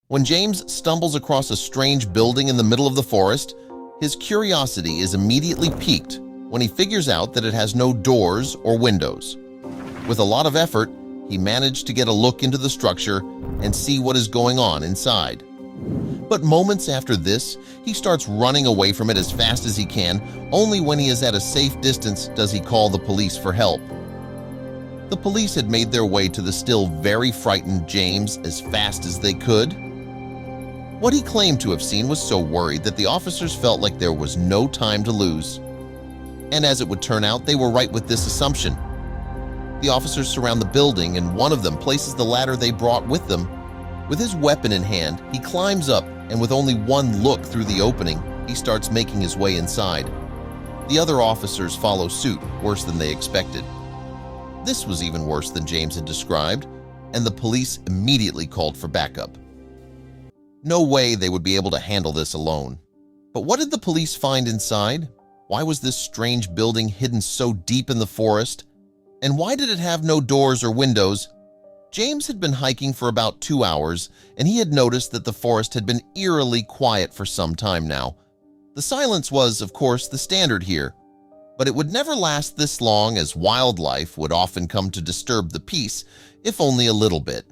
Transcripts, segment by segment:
When James stumbles across a strange building in the middle of the forest, his curiosity is immediately piqued when he figures out that it has no doors or windows. With a lot of effort, he managed to get a look into the structure and see what is going on inside. But moments after this, he starts running away from it as fast as he can. Only when he is at a safe distance does he call the police for help. The police had made their way to the still very frightened James as fast as they could. What he claimed to have seen was so worried that the officers felt like there was no time to lose. And as it would turn out, they were right with this assumption. The officers surround the building, and one of them places the ladder they brought with them. With his weapon in hand, he climbs up, and with only one look through the opening, he starts making his way inside. The other officers follow suit, worse than they expected. This was even worse than James had described, and the police immediately called for backup. No way they would be able to handle this alone. But what did the police find inside? Why was this strange building hidden so deep in the forest? And why did it have no doors or windows? James had been hiking for about 2 hours, and he had noticed that the forest had been eerily quiet for some time now. The silence was, of course, the standard here, but it would never last this long, as wildlife would often come to disturb the peace, if only a little bit.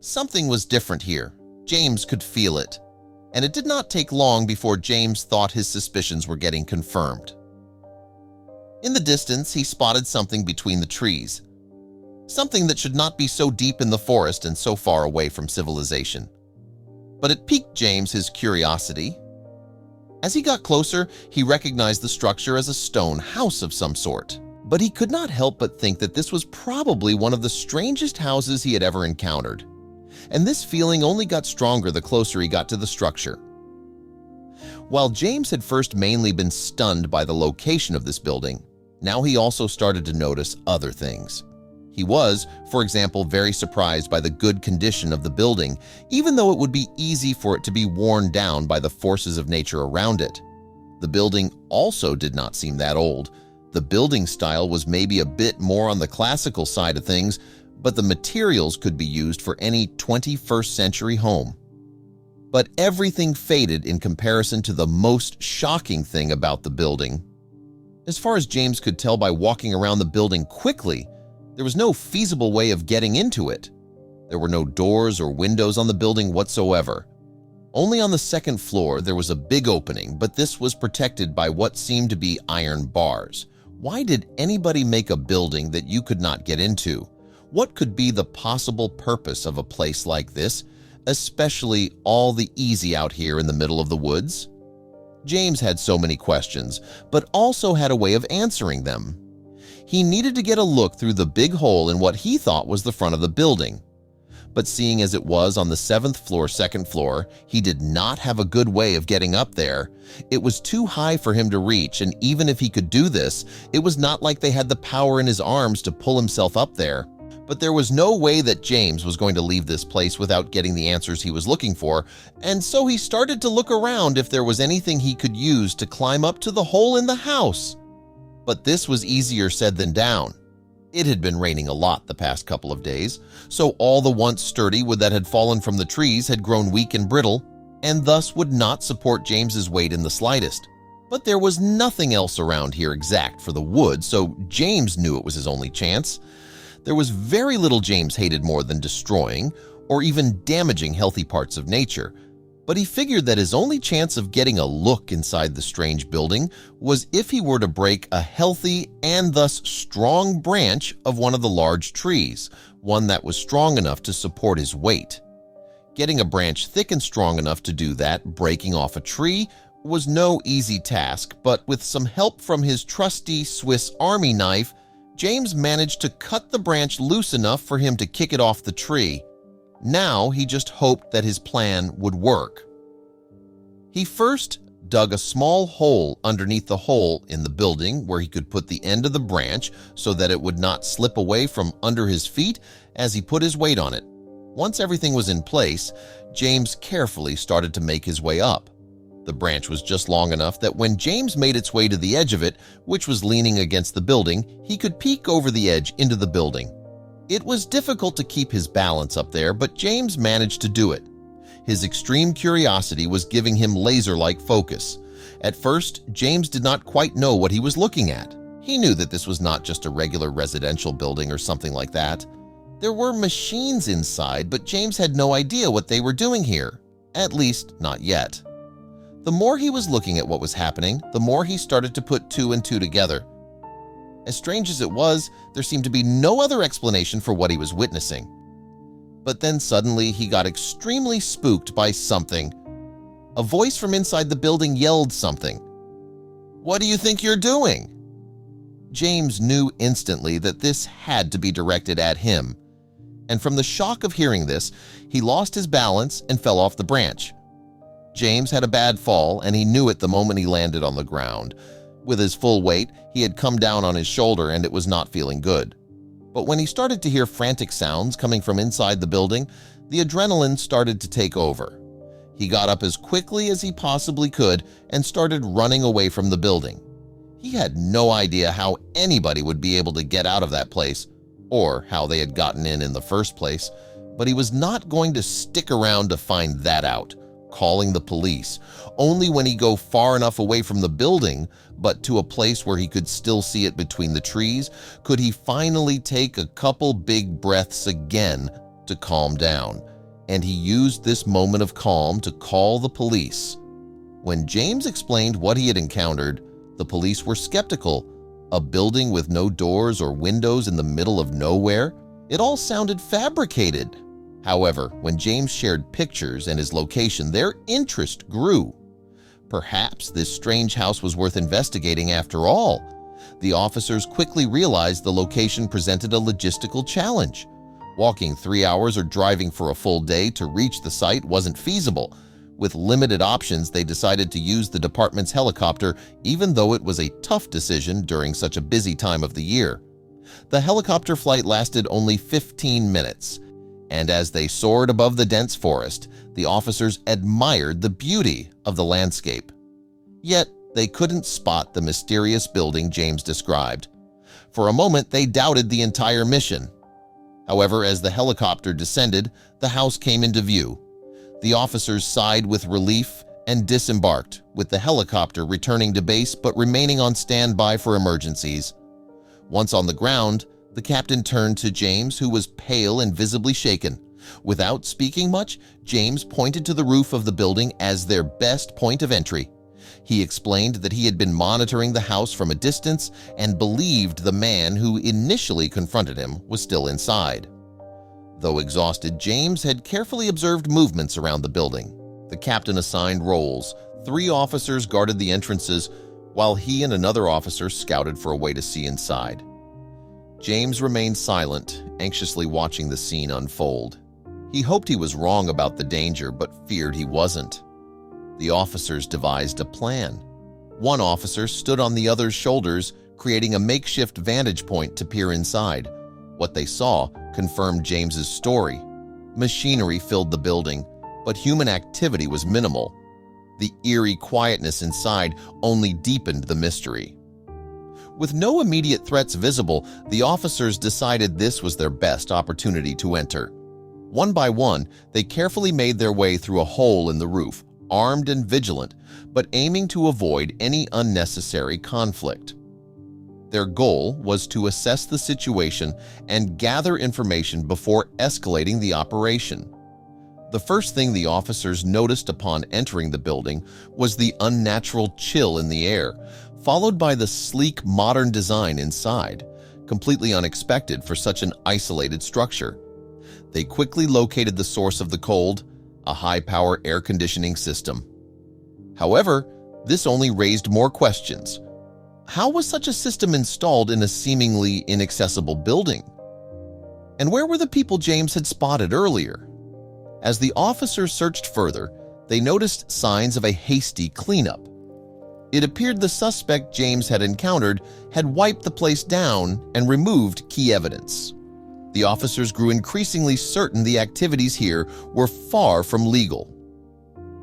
Something was different here. James could feel it, and it did not take long before James thought his suspicions were getting confirmed. In the distance, he spotted something between the trees. Something that should not be so deep in the forest and so far away from civilization. But it piqued James his curiosity. As he got closer, he recognized the structure as a stone house of some sort. But he could not help but think that this was probably one of the strangest houses he had ever encountered. And this feeling only got stronger the closer he got to the structure. While James had first mainly been stunned by the location of this building, now he also started to notice other things. He was, for example, very surprised by the good condition of the building, even though it would be easy for it to be worn down by the forces of nature around it. The building also did not seem that old. The building style was maybe a bit more on the classical side of things, but the materials could be used for any 21st century home. But everything faded in comparison to the most shocking thing about the building. As far as James could tell by walking around the building quickly, there was no feasible way of getting into it. There were no doors or windows on the building whatsoever. Only on the second floor there was a big opening, but this was protected by what seemed to be iron bars. Why did anybody make a building that you could not get into? What could be the possible purpose of a place like this, especially all the easy out here in the middle of the woods? James had so many questions, but also had a way of answering them. He needed to get a look through the big hole in what he thought was the front of the building. But seeing as it was on the 7th floor, second floor, he did not have a good way of getting up there. It was too high for him to reach, and even if he could do this, it was not like they had the power in his arms to pull himself up there. But there was no way that James was going to leave this place without getting the answers he was looking for, and so he started to look around if there was anything he could use to climb up to the hole in the house. But this was easier said than done. It had been raining a lot the past couple of days, so all the once sturdy wood that had fallen from the trees had grown weak and brittle, and thus would not support James's weight in the slightest. But there was nothing else around here exact for the wood, so James knew it was his only chance. There was very little James hated more than destroying or even damaging healthy parts of nature, but he figured that his only chance of getting a look inside the strange building was if he were to break a healthy and thus strong branch of one of the large trees, one that was strong enough to support his weight. Getting a branch thick and strong enough to do that, breaking off a tree, was no easy task, but with some help from his trusty Swiss Army knife, James managed to cut the branch loose enough for him to kick it off the tree. Now he just hoped that his plan would work. He first dug a small hole underneath the hole in the building where he could put the end of the branch so that it would not slip away from under his feet as he put his weight on it. Once everything was in place, James carefully started to make his way up. The branch was just long enough that when James made its way to the edge of it, which was leaning against the building, he could peek over the edge into the building. It was difficult to keep his balance up there, but James managed to do it. His extreme curiosity was giving him laser-like focus. At first, James did not quite know what he was looking at. He knew that this was not just a regular residential building or something like that. There were machines inside, but James had no idea what they were doing here. At least, not yet. The more he was looking at what was happening, the more he started to put two and two together. As strange as it was, there seemed to be no other explanation for what he was witnessing. But then suddenly he got extremely spooked by something. A voice from inside the building yelled something. "What do you think you're doing?" James knew instantly that this had to be directed at him. And from the shock of hearing this, he lost his balance and fell off the branch. James had a bad fall, and he knew it the moment he landed on the ground. With his full weight, he had come down on his shoulder and it was not feeling good. But when he started to hear frantic sounds coming from inside the building, the adrenaline started to take over. He got up as quickly as he possibly could and started running away from the building. He had no idea how anybody would be able to get out of that place, or how they had gotten in the first place, but he was not going to stick around to find that out, calling the police. Only when he go far enough away from the building, but to a place where he could still see it between the trees, could he finally take a couple big breaths again to calm down. And he used this moment of calm to call the police. When James explained what he had encountered, the police were skeptical. A building with no doors or windows in the middle of nowhere? It all sounded fabricated. However, when James shared pictures and his location, their interest grew. Perhaps this strange house was worth investigating after all. The officers quickly realized the location presented a logistical challenge. Walking 3 hours or driving for a full day to reach the site wasn't feasible. With limited options, they decided to use the department's helicopter, even though it was a tough decision during such a busy time of the year. The helicopter flight lasted only 15 minutes, and as they soared above the dense forest, the officers admired the beauty of the landscape. Yet, they couldn't spot the mysterious building James described. For a moment, they doubted the entire mission. However, as the helicopter descended, the house came into view. The officers sighed with relief and disembarked, with the helicopter returning to base but remaining on standby for emergencies. Once on the ground, the captain turned to James, who was pale and visibly shaken. Without speaking much, James pointed to the roof of the building as their best point of entry. He explained that he had been monitoring the house from a distance and believed the man who initially confronted him was still inside. Though exhausted, James had carefully observed movements around the building. The captain assigned roles. 3 officers guarded the entrances, while he and another officer scouted for a way to see inside. James remained silent, anxiously watching the scene unfold. He hoped he was wrong about the danger, but feared he wasn't. The officers devised a plan. One officer stood on the other's shoulders, creating a makeshift vantage point to peer inside. What they saw confirmed James's story. Machinery filled the building, but human activity was minimal. The eerie quietness inside only deepened the mystery. With no immediate threats visible, the officers decided this was their best opportunity to enter. One by one, they carefully made their way through a hole in the roof, armed and vigilant, but aiming to avoid any unnecessary conflict. Their goal was to assess the situation and gather information before escalating the operation. The first thing the officers noticed upon entering the building was the unnatural chill in the air, followed by the sleek modern design inside, completely unexpected for such an isolated structure. They quickly located the source of the cold, a high-power air conditioning system. However, this only raised more questions. How was such a system installed in a seemingly inaccessible building? And where were the people James had spotted earlier? As the officers searched further, they noticed signs of a hasty cleanup. It appeared the suspect James had encountered had wiped the place down and removed key evidence. The officers grew increasingly certain the activities here were far from legal.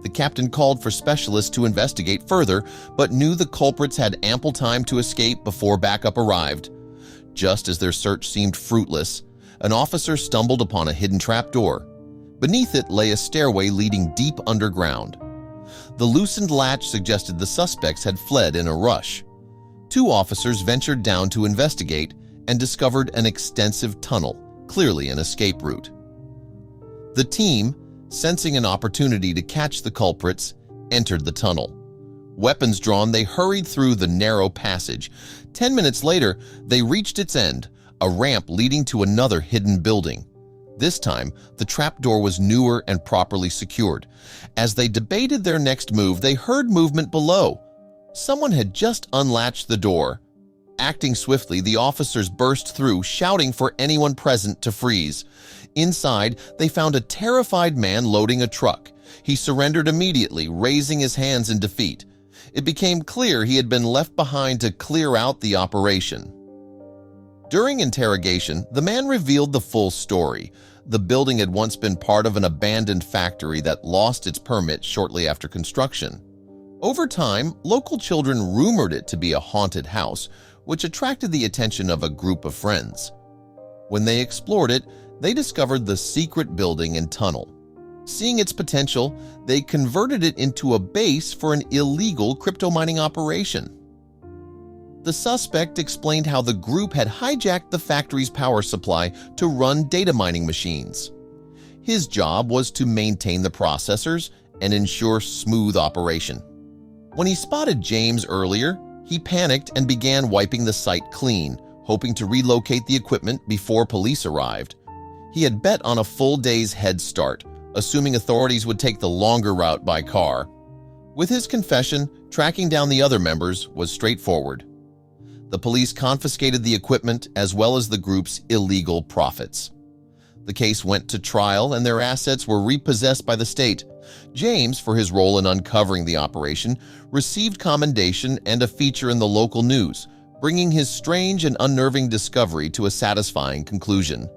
The captain called for specialists to investigate further, but knew the culprits had ample time to escape before backup arrived. Just as their search seemed fruitless, an officer stumbled upon a hidden trapdoor. Beneath it lay a stairway leading deep underground. The loosened latch suggested the suspects had fled in a rush. 2 officers ventured down to investigate and discovered an extensive tunnel, clearly an escape route. The team, sensing an opportunity to catch the culprits, entered the tunnel. Weapons drawn, they hurried through the narrow passage. 10 minutes later, they reached its end, a ramp leading to another hidden building. This time, the trapdoor was newer and properly secured. As they debated their next move, they heard movement below. Someone had just unlatched the door. Acting swiftly, the officers burst through, shouting for anyone present to freeze. Inside, they found a terrified man loading a truck. He surrendered immediately, raising his hands in defeat. It became clear he had been left behind to clear out the operation. During interrogation, the man revealed the full story. The building had once been part of an abandoned factory that lost its permit shortly after construction. Over time, local children rumored it to be a haunted house, which attracted the attention of a group of friends. When they explored it, they discovered the secret building and tunnel. Seeing its potential, they converted it into a base for an illegal crypto mining operation. The suspect explained how the group had hijacked the factory's power supply to run data mining machines. His job was to maintain the processors and ensure smooth operation. When he spotted James earlier, he panicked and began wiping the site clean, hoping to relocate the equipment before police arrived. He had bet on a full day's head start, assuming authorities would take the longer route by car. With his confession, tracking down the other members was straightforward. The police confiscated the equipment as well as the group's illegal profits. The case went to trial and their assets were repossessed by the state. James, for his role in uncovering the operation, received commendation and a feature in the local news, bringing his strange and unnerving discovery to a satisfying conclusion.